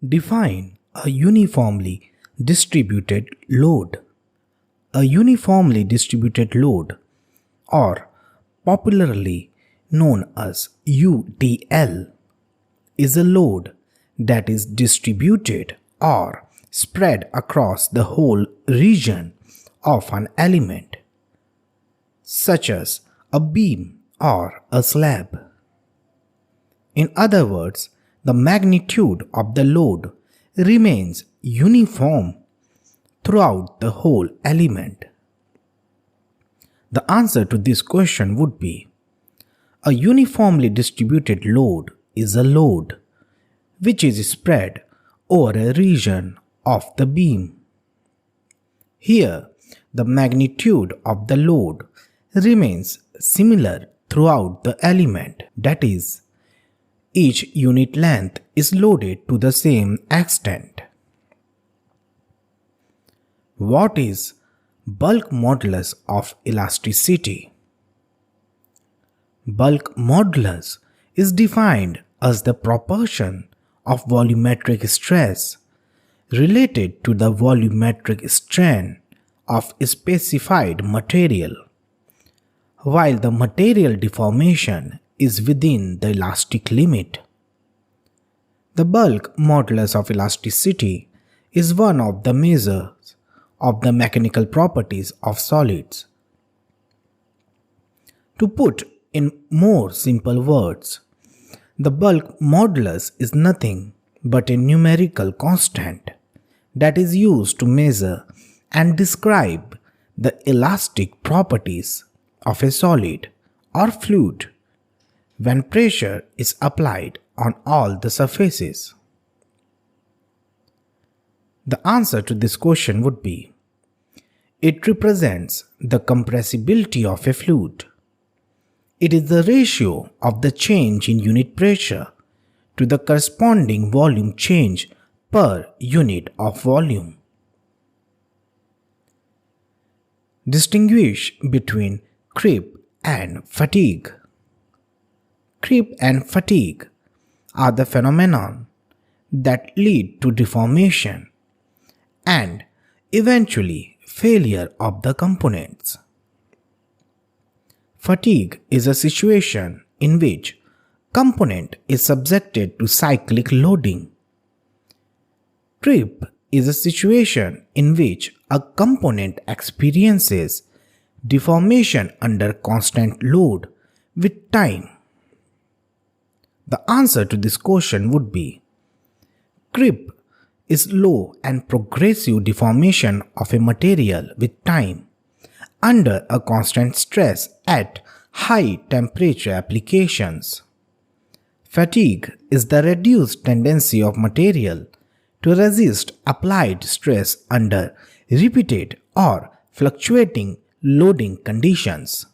Define a uniformly distributed load. A uniformly distributed load, or popularly known as UDL, is a load that is distributed or spread across the whole region of an element, such as a beam or a slab. In other words, the magnitude of the load remains uniform throughout the whole element. The answer to this question would be: a uniformly distributed load is a load which is spread over a region of the beam. Here, the magnitude of the load remains similar throughout the element, that is, each unit length is loaded to the same extent. What is bulk modulus of elasticity? Bulk modulus is defined as the proportion of volumetric stress related to the volumetric strain of a specified material, while the material deformation is within the elastic limit. The bulk modulus of elasticity is one of the measures of the mechanical properties of solids. To put in more simple words, the bulk modulus is nothing but a numerical constant that is used to measure and describe the elastic properties of a solid or fluid when pressure is applied on all the surfaces. The answer to this question would be: it represents the compressibility of a fluid. It is the ratio of the change in unit pressure to the corresponding volume change per unit of volume. Distinguish between creep and fatigue. Creep and fatigue are the phenomenon that lead to deformation and eventually failure of the components. Fatigue is a situation in which component is subjected to cyclic loading. Creep is a situation in which a component experiences deformation under constant load with time. The answer to this question would be: creep is low and progressive deformation of a material with time under a constant stress at high temperature applications. Fatigue is the reduced tendency of material to resist applied stress under repeated or fluctuating loading conditions.